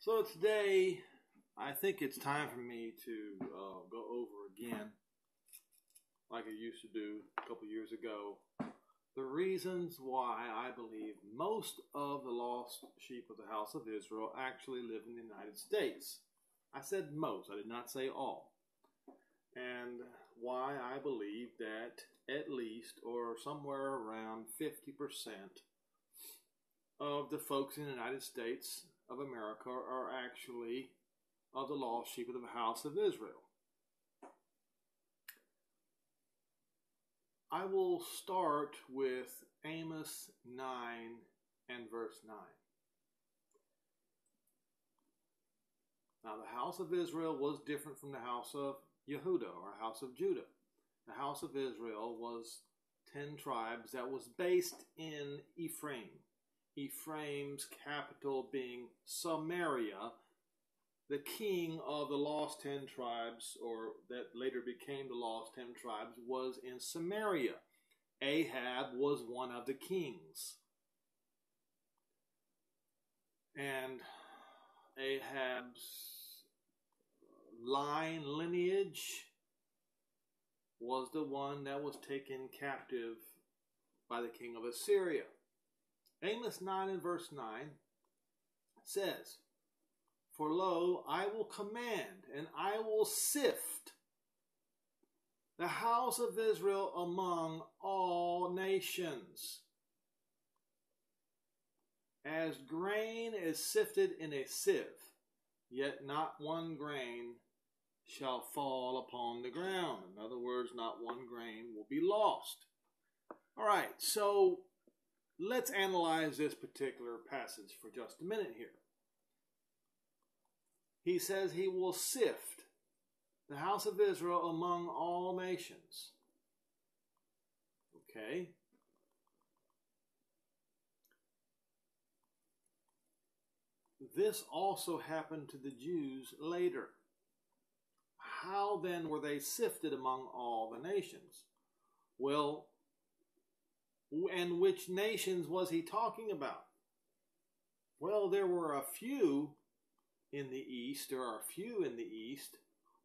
So today, I think it's time for me to go over again, like I used to do a couple years ago, the reasons why I believe most of the lost sheep of the house of Israel actually live in the United States. I said most, I did not say all. And why I believe that at least, or somewhere around 50% of the folks in the United States of America are actually of the lost sheep of the house of Israel. I will start with Amos 9 and verse 9. Now the house of Israel was different from the house of Yehudah or house of Judah. The house of Israel was 10 tribes that was based in Ephraim. Ephraim's capital being Samaria. The king of the lost 10 tribes, or that later became the lost 10 tribes, was in Samaria. Ahab was one of the kings. And Ahab's lineage was the one that was taken captive by the king of Assyria. Amos 9 and verse 9 says, "For lo, I will command, and I will sift the house of Israel among all nations, as grain is sifted in a sieve, yet not one grain shall fall upon the ground." In other words, not one grain will be lost. All right, so let's analyze this particular passage for just a minute here. He says he will sift the house of Israel among all nations. Okay. This also happened to the Jews later. How then were they sifted among all the nations? Well, and which nations was he talking about? Well, there were a few in the east,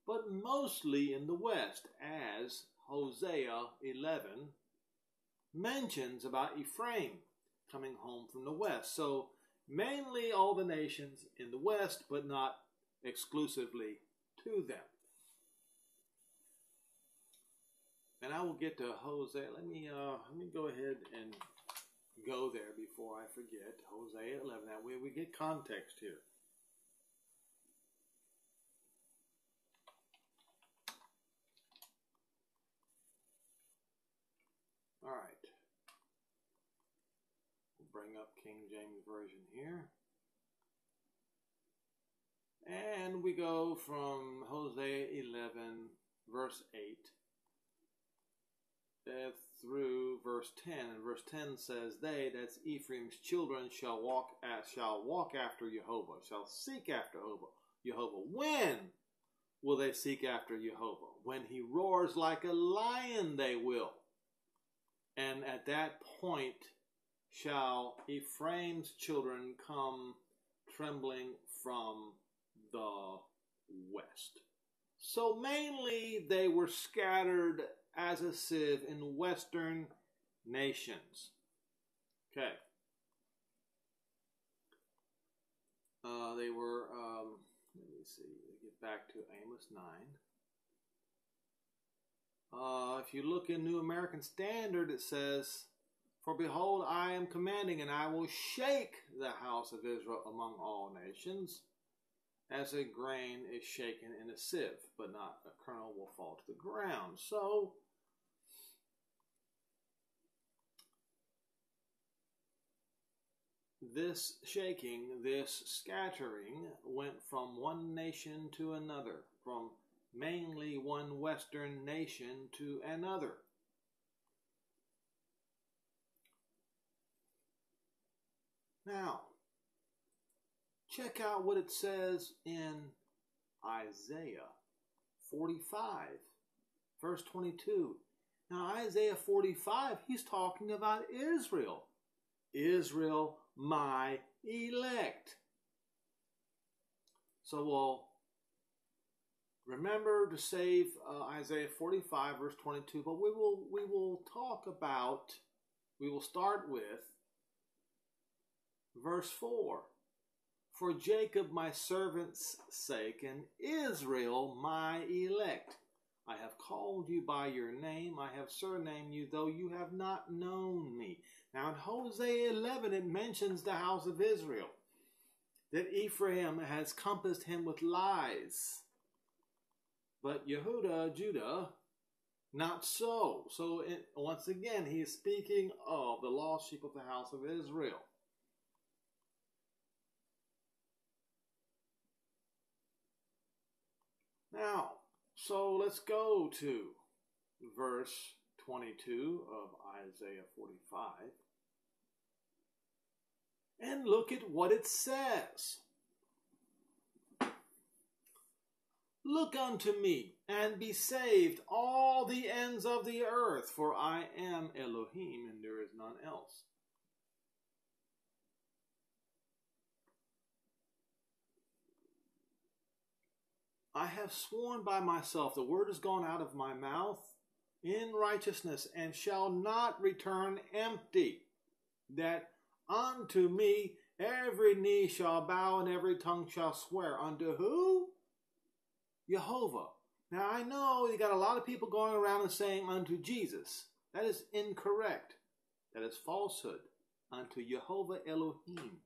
but mostly in the west, as Hosea 11 mentions about Ephraim coming home from the west. So mainly all the nations in the west, but not exclusively to them. And I will get to Hosea. Let me go ahead and go there before I forget. Hosea 11. That way we get context here. All right. We'll bring up King James Version here. And we go from Hosea 11, verse 8. Through verse 10, and verse 10 says, "They," that's Ephraim's children, shall walk after Jehovah, shall seek after Jehovah. When will they seek after Jehovah? When he roars like a lion, they will. And at that point shall Ephraim's children come trembling from the west. So mainly they were scattered as a sieve in western nations. Okay. They were, let me see, get back to Amos 9. If you look in New American Standard, it says, "For behold, I am commanding, and I will shake the house of Israel among all nations, as a grain is shaken in a sieve, but not a kernel will fall to the ground." So this shaking, this scattering, went from one nation to another, from mainly one western nation to another. Now, check out what it says in Isaiah 45, verse 22. Now, Isaiah 45, he's talking about Israel. Israel, my elect. So we'll remember to save Isaiah 45 verse 22, but we will start with verse 4. For Jacob my servant's sake, and Israel my elect, I have called you by your name, I have surnamed you, though you have not known me. Now in Hosea 11 it mentions the house of Israel, that Ephraim has compassed him with lies. But Judah, not so. So once again, he is speaking of the lost sheep of the house of Israel. Now, so let's go to verse 22 of Isaiah 45 and look at what it says. Look unto me, and be saved, all the ends of the earth, for I am Elohim, and there is none else. I have sworn by myself, the word has gone out of my mouth in righteousness, and shall not return empty, that unto me every knee shall bow, and every tongue shall swear. Unto who? Jehovah. Now I know you got a lot of people going around and saying unto Jesus. That is incorrect. That is falsehood. Unto Jehovah Elohim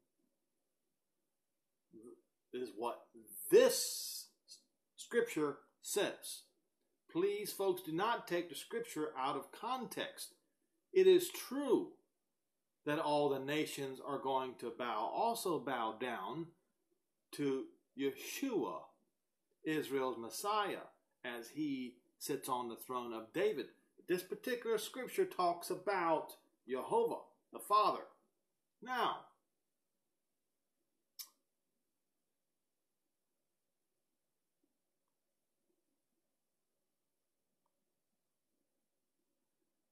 is what this scripture says. Please, folks, do not take the scripture out of context. It is true that all the nations are going to also bow down to Yeshua, Israel's Messiah, as he sits on the throne of David. This particular scripture talks about Jehovah, the Father. Now,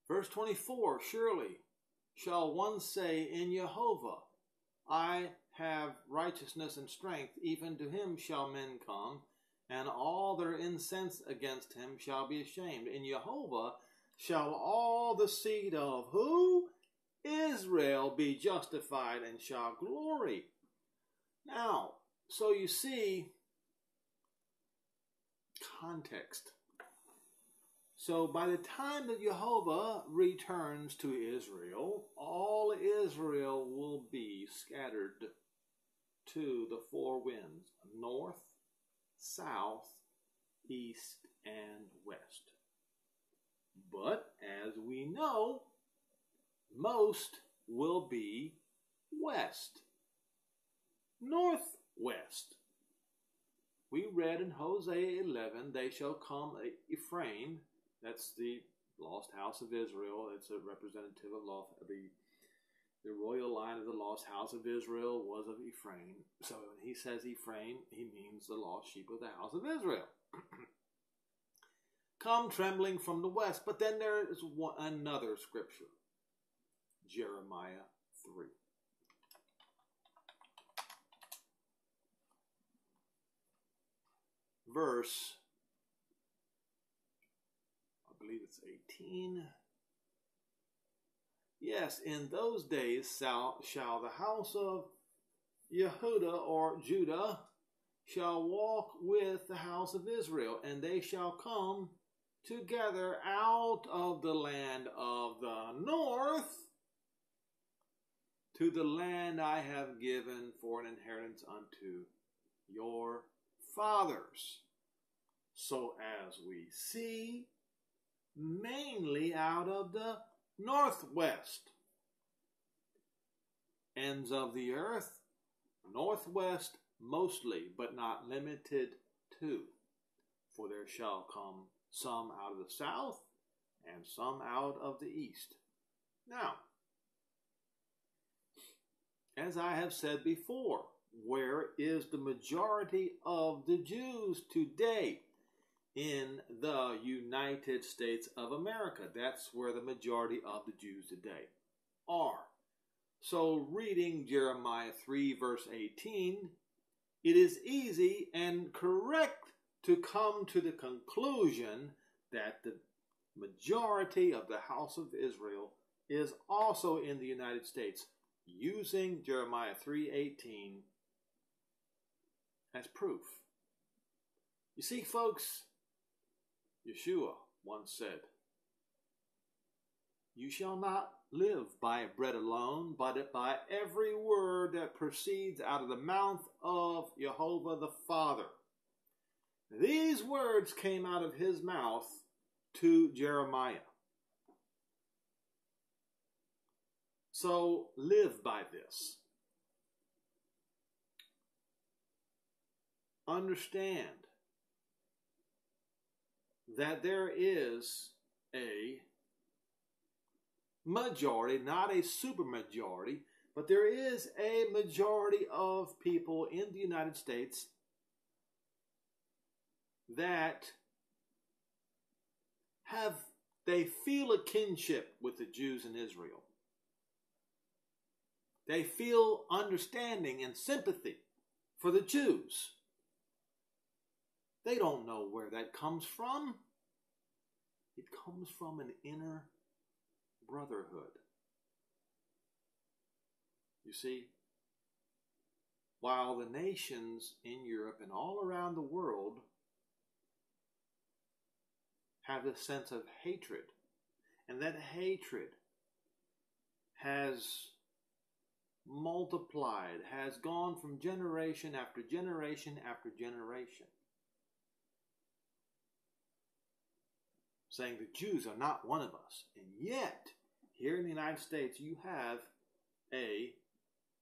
verse 24, surely shall one say in Jehovah, I have righteousness and strength, even to him shall men come, and all their incense against him shall be ashamed. In Jehovah shall all the seed of who? Israel be justified and shall glory. Now, so you see, context. So by the time that Jehovah returns to Israel, all Israel will be scattered to the four winds, north, south, east, and west. But as we know, most will be west, northwest. We read in Hosea 11, they shall come, Ephraim, that's the lost house of Israel. It's a representative of the royal line of the lost house of Israel was of Ephraim. So when he says Ephraim, he means the lost sheep of the house of Israel. Come trembling from the west. But then there is another scripture. Jeremiah 3. Verse, I believe it's 18. Yes, in those days shall the house of Yehuda or Judah shall walk with the house of Israel, and they shall come together out of the land of the north to the land I have given for an inheritance unto your fathers. So as we see, mainly out of the northwest ends of the earth, northwest mostly, but not limited to. For there shall come some out of the south and some out of the east. Now, as I have said before, where is the majority of the Jews today? In the United States of America. That's where the majority of the Jews today are. So reading Jeremiah 3 verse 18, it is easy and correct to come to the conclusion that the majority of the house of Israel is also in the United States, using Jeremiah 3:18 as proof. You see, folks, Yeshua once said, "You shall not live by bread alone, but by every word that proceeds out of the mouth of Jehovah the Father." These words came out of his mouth to Jeremiah. So live by this. Understand that there is a majority, not a supermajority, but there is a majority of people in the United States that they feel a kinship with the Jews in Israel. They feel understanding and sympathy for the Jews. They don't know where that comes from. It comes from an inner brotherhood. You see, while the nations in Europe and all around the world have this sense of hatred, and that hatred has multiplied, has gone from generation after generation after generation, saying the Jews are not one of us. And yet, here in the United States, you have a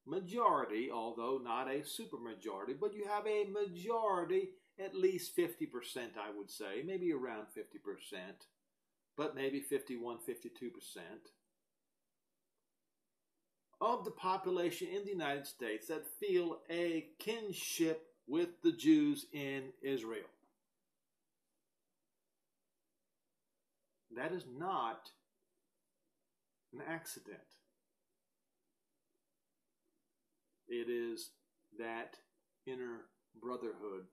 majority, although not a supermajority, but you have a majority, at least 50%, I would say, maybe around 50%, but maybe 51, 52%, of the population in the United States that feel a kinship with the Jews in Israel. That is not an accident. It is that inner brotherhood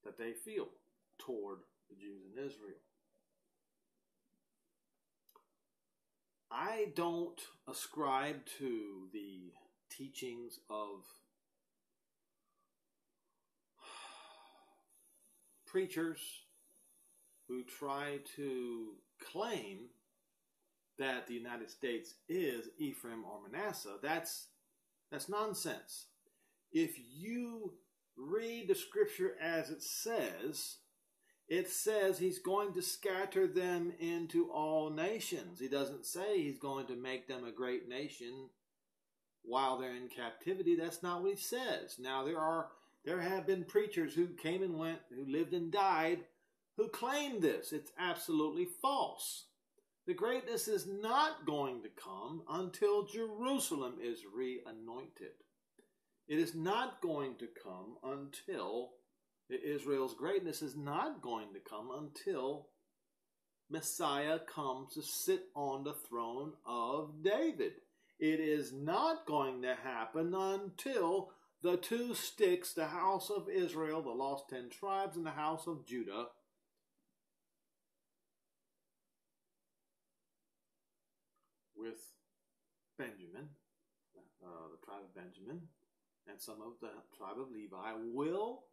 that they feel toward the Jews in Israel. I don't ascribe to the teachings of preachers who try to claim that the United States is Ephraim or Manasseh. That's nonsense. If you read the scripture as it says he's going to scatter them into all nations. He doesn't say he's going to make them a great nation while they're in captivity. That's not what he says. Now, there have been preachers who came and went, who lived and died, who claim this. It's absolutely false. The greatness is not going to come until Jerusalem is re-anointed. It is not going to come until Israel's greatness is not going to come until Messiah comes to sit on the throne of David. It is not going to happen until the two sticks, the house of Israel, the lost 10 tribes, and the house of Judah, with Benjamin, the tribe of Benjamin, and some of the tribe of Levi, will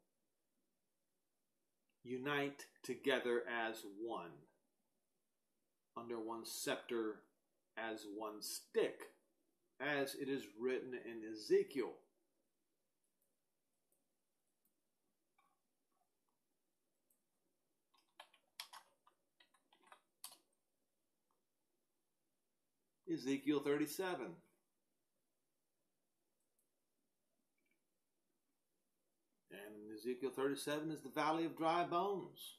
unite together as one, under one scepter, as one stick, as it is written in Ezekiel. Ezekiel 37. And Ezekiel 37 is the valley of dry bones.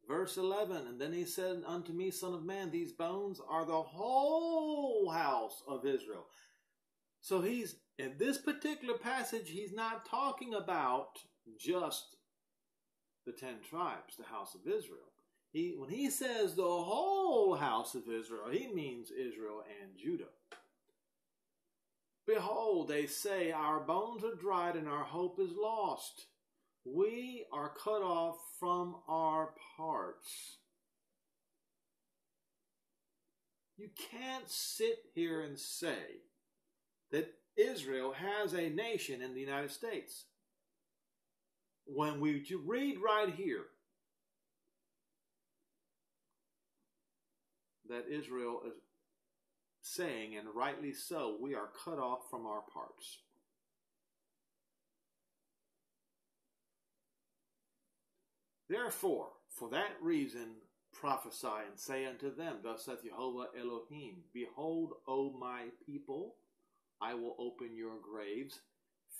Verse 11, and then he said unto me, Son of man, these bones are the whole house of Israel. So he's, in this particular passage, he's not talking about just the 10 tribes, the house of Israel. When he says the whole house of Israel, he means Israel and Judah. Behold, they say, our bones are dried and our hope is lost. We are cut off from our parts. You can't sit here and say that Israel has a nation in the United States. When we read right here that Israel is saying, and rightly so, we are cut off from our parts. Therefore, for that reason, prophesy and say unto them, thus saith Jehovah Elohim, behold, O my people, I will open your graves,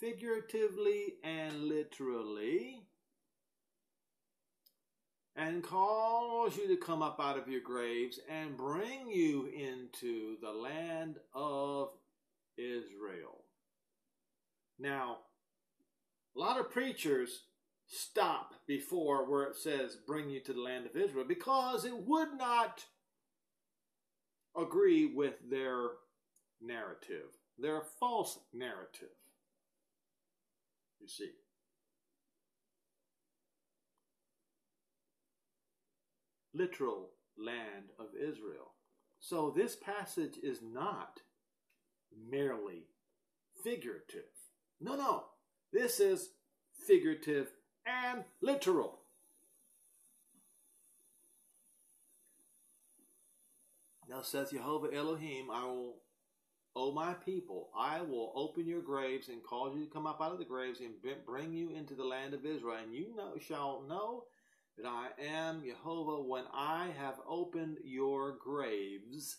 figuratively and literally, and cause you to come up out of your graves and bring you into the land of Israel. Now, a lot of preachers stop before where it says bring you to the land of Israel because it would not agree with their narrative, their false narrative. You see. Literal land of Israel. So this passage is not merely figurative. No. This is figurative and literal. Now says Jehovah Elohim, O my people, I will open your graves and cause you to come up out of the graves and bring you into the land of Israel. And you shall know that I am Jehovah when I have opened your graves,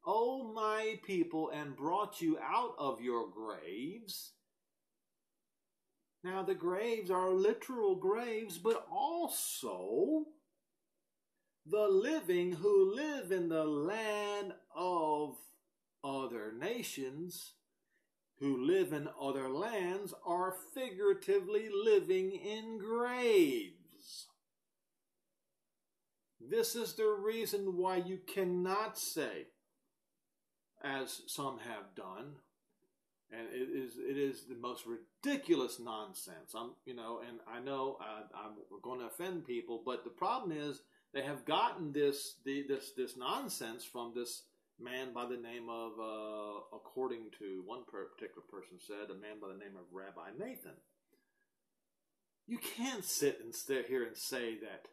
O my people, and brought you out of your graves. Now the graves are literal graves, but also the living who live in the land of other nations, who live in other lands, are figuratively living in graves. This is the reason why you cannot say, as some have done, and it is the most ridiculous nonsense. And I know I'm going to offend people, but the problem is they have gotten this nonsense from this man by the name of, according to one particular person said, a man by the name of Rabbi Nathan. You can't sit here and say that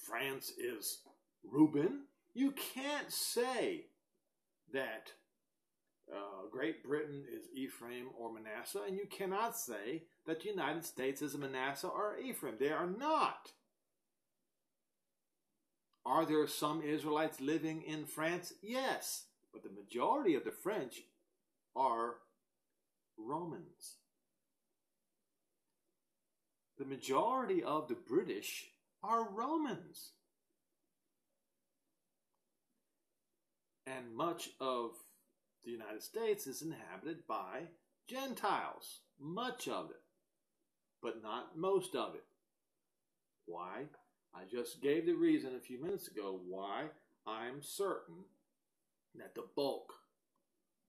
France is Reuben. You can't say that Great Britain is Ephraim or Manasseh, and you cannot say that the United States is Manasseh or Ephraim. They are not. Are there some Israelites living in France? Yes, but the majority of the French are Romans. The majority of the British are Romans. And much of the United States is inhabited by Gentiles. Much of it, but not most of it. Why? I just gave the reason a few minutes ago why I'm certain that the bulk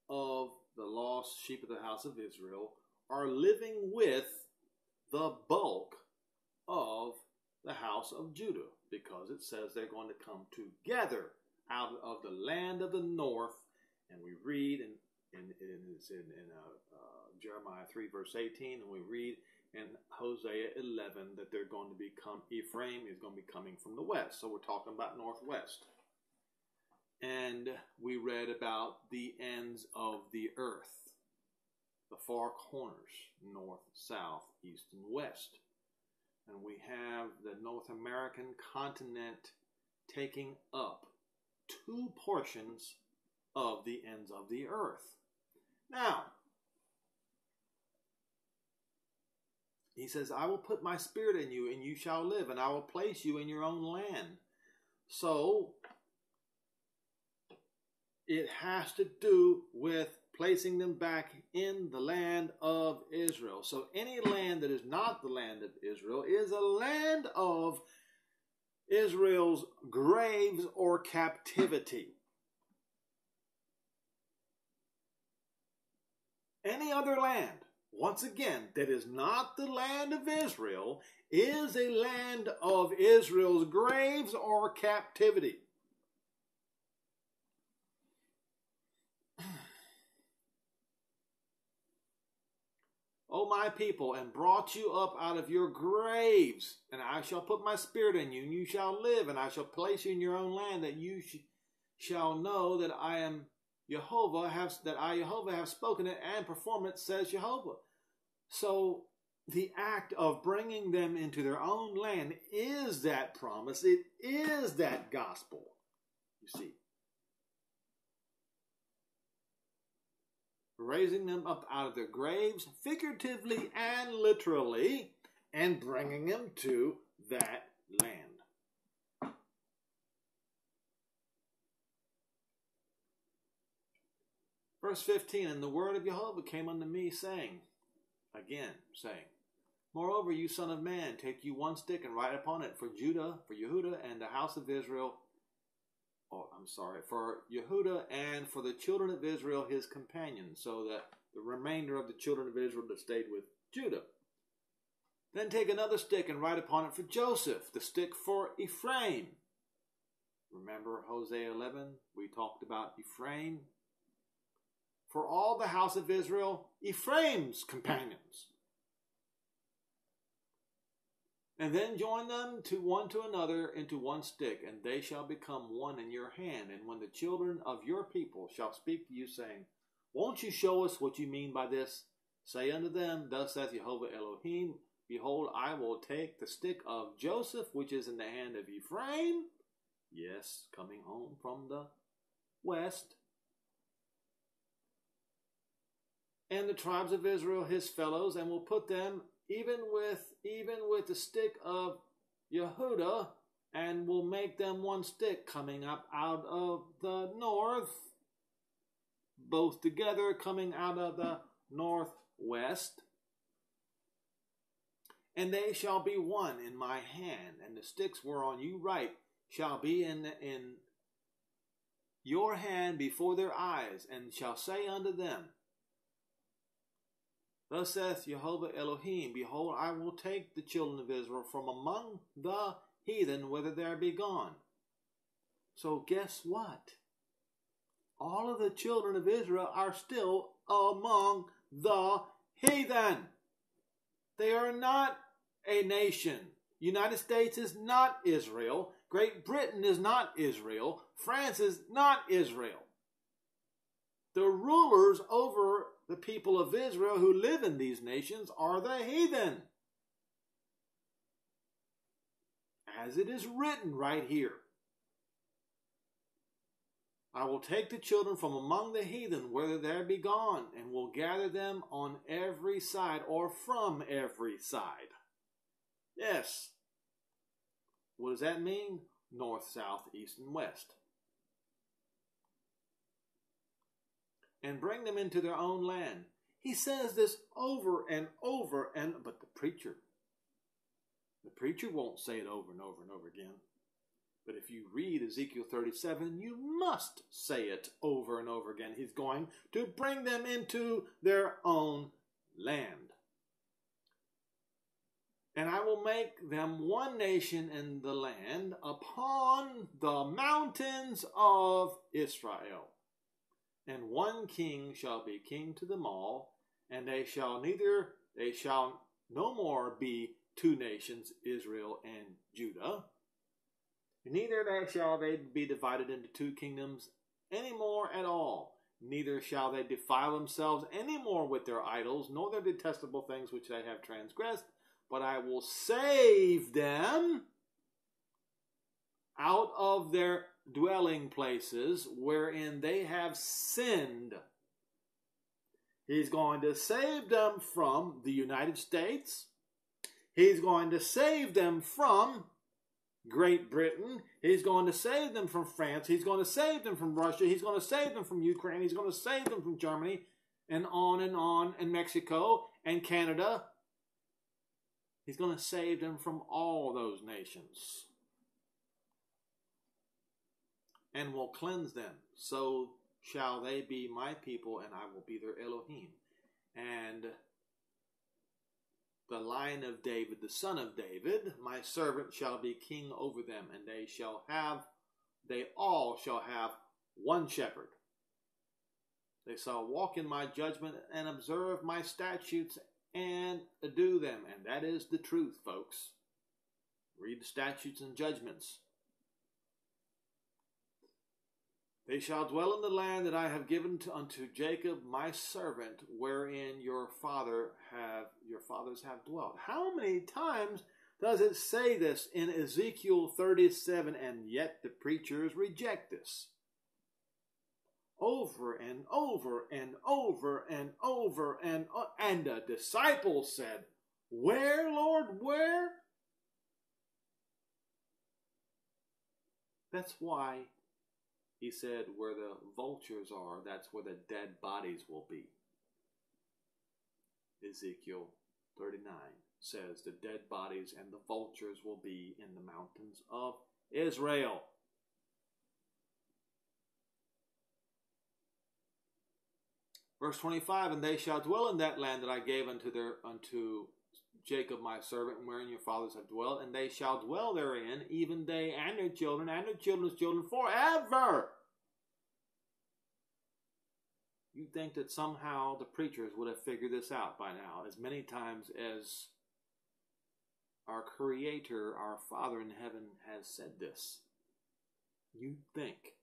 of the lost sheep of the house of Israel are living with the bulk of the house of Judah, because it says they're going to come together out of the land of the north. And we read in Jeremiah 3 verse 18, and we read in Hosea 11 that they're going to become, Ephraim is going to be coming from the west. So we're talking about northwest. And we read about the ends of the earth, the far corners, north, south, east, and west. And we have the North American continent taking up 2 portions of the ends of the earth. Now, he says, I will put my spirit in you, and you shall live, and I will place you in your own land. So, it has to do with placing them back in the land of Israel. So, any land that is not the land of Israel is a land of Israel's graves or captivity. any other land, once again, that is not the land of Israel, is a land of Israel's graves or captivity. O my people, and brought you up out of your graves, and I shall put my spirit in you, and you shall live, and I shall place you in your own land, that you shall know that I am Jehovah, Jehovah have spoken it and perform it, says Jehovah. So the act of bringing them into their own land is that promise. It is that gospel, you see. Raising them up out of their graves, figuratively and literally, and bringing them to that land. Verse 15, and the word of Jehovah came unto me, saying, Moreover, you son of man, take you one stick and write upon it for Yehuda and the house of Israel, for Yehuda and for the children of Israel, his companions, so that the remainder of the children of Israel that stayed with Judah. Then take another stick and write upon it for Joseph, the stick for Ephraim. Remember Hosea 11? We talked about Ephraim. For all the house of Israel, Ephraim's companions. And then join them one to another into one stick, and they shall become one in your hand. And when the children of your people shall speak to you, saying, Won't you show us what you mean by this? Say unto them, Thus saith Jehovah Elohim, Behold, I will take the stick of Joseph, which is in the hand of Ephraim, yes, coming home from the west, and the tribes of Israel, his fellows, and will put them even with the stick of Yehuda, and will make them one stick coming up out of the north, both together coming out of the northwest. And they shall be one in my hand, and the sticks whereon you write shall be in your hand before their eyes, and shall say unto them, Thus saith Jehovah Elohim, Behold, I will take the children of Israel from among the heathen, whither they be gone. So guess what? All of the children of Israel are still among the heathen. They are not a nation. United States is not Israel. Great Britain is not Israel. France is not Israel. The rulers over the people of Israel who live in these nations are the heathen. As it is written right here, I will take the children from among the heathen, whither they be gone, and will gather them on every side, or from every side. Yes. What does that mean? North, south, east, and west. And bring them into their own land. He says this over and over, but the preacher won't say it over and over and over again. But if you read Ezekiel 37, you must say it over and over again. He's going to bring them into their own land. And I will make them one nation in the land upon the mountains of Israel. And one king shall be king to them all, and they shall no more be two nations, Israel and Judah. Neither shall they be divided into two kingdoms any more at all. Neither shall they defile themselves any more with their idols, nor their detestable things which they have transgressed. But I will save them out of their dwelling places wherein they have sinned. He's going to save them from the United States. He's going to save them from Great Britain. He's going to save them from France. He's going to save them from Russia. He's going to save them from Ukraine. He's going to save them from Germany, and on, and Mexico and Canada. He's going to save them from all those nations. And will cleanse them. So shall they be my people, and I will be their Elohim. And the line of David, the son of David, my servant shall be king over them, and they all shall have one shepherd. They shall walk in my judgment and observe my statutes and do them. And that is the truth, folks. Read the statutes and judgments. They shall dwell in the land that I have given unto Jacob my servant, wherein your fathers have dwelt. How many times does it say this in Ezekiel 37, and yet the preachers reject this? Over and over and over and over and the disciples said, "Where, Lord, where?" That's why he said, where the vultures are, that's where the dead bodies will be. Ezekiel 39 says the dead bodies and the vultures will be in the mountains of Israel. Verse 25, and they shall dwell in that land that I gave unto Jacob my servant, wherein your fathers have dwelt, and they shall dwell therein, even they and their children and their children's children forever. You'd think that somehow the preachers would have figured this out by now, as many times as our Creator, our Father in heaven, has said this. You'd think.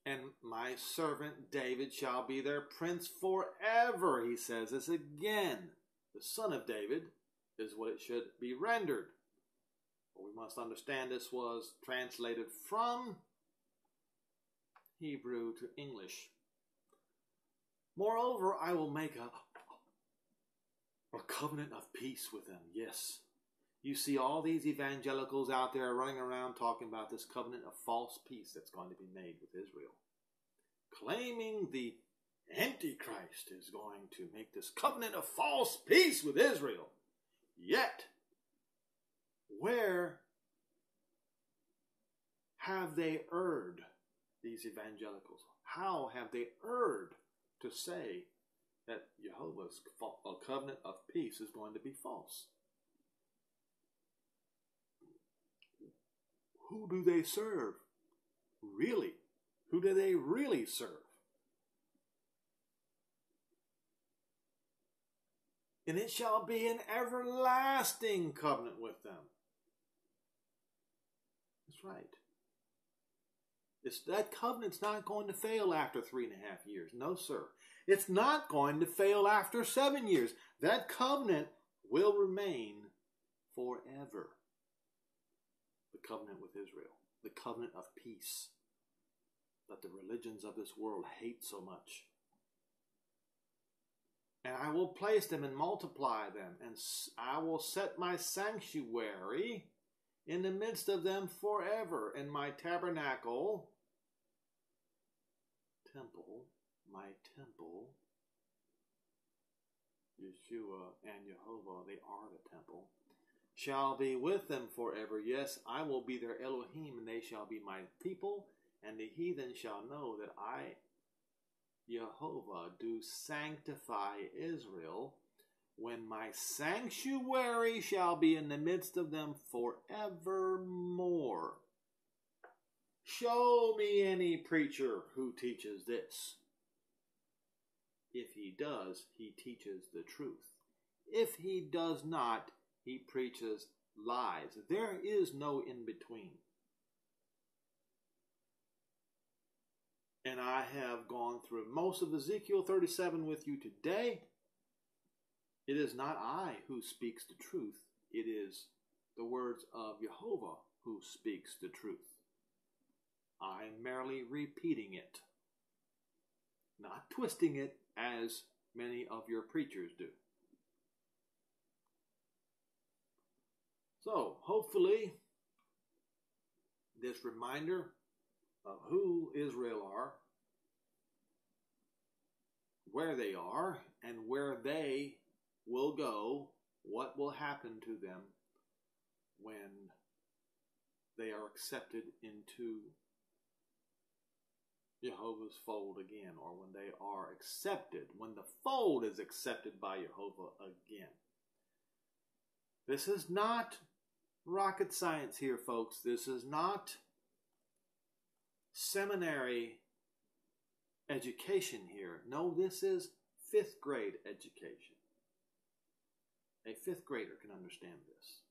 And my servant David shall be their prince forever. He says this again. The son of David is what it should be rendered. But we must understand this was translated from Hebrew to English. Moreover, I will make a covenant of peace with them. Yes. You see all these evangelicals out there running around talking about this covenant of false peace that's going to be made with Israel. Claiming the Antichrist is going to make this covenant of false peace with Israel. Yet, where have they erred, these evangelicals? How have they erred to say that Jehovah's covenant of peace is going to be false? Who do they serve? Really? Who do they really serve? And it shall be an everlasting covenant with them. That's right. That covenant's not going to fail after 3.5 years. No, sir. It's not going to fail after 7 years. That covenant will remain forever. The covenant with Israel, the covenant of peace that the religions of this world hate so much. And I will place them and multiply them, and I will set my sanctuary in the midst of them forever, and my tabernacle, my temple, Yeshua and Jehovah, they are the temple, shall be with them forever. Yes, I will be their Elohim, and they shall be my people, and the heathen shall know that I, Jehovah, do sanctify Israel, when my sanctuary shall be in the midst of them forevermore. Show me any preacher who teaches this. If he does, he teaches the truth. If he does not, he preaches lies. There is no in-between. And I have gone through most of Ezekiel 37 with you today. It is not I who speaks the truth. It is the words of Jehovah who speaks the truth. I am merely repeating it, not twisting it as many of your preachers do. So, hopefully, this reminder of who Israel are, where they are, and where they will go, what will happen to them when they are accepted into Jehovah's fold again, or when they are accepted, when the fold is accepted by Jehovah again. This is not rocket science here, folks. This is not seminary education here. No, this is 5th grade education. A 5th grader can understand this.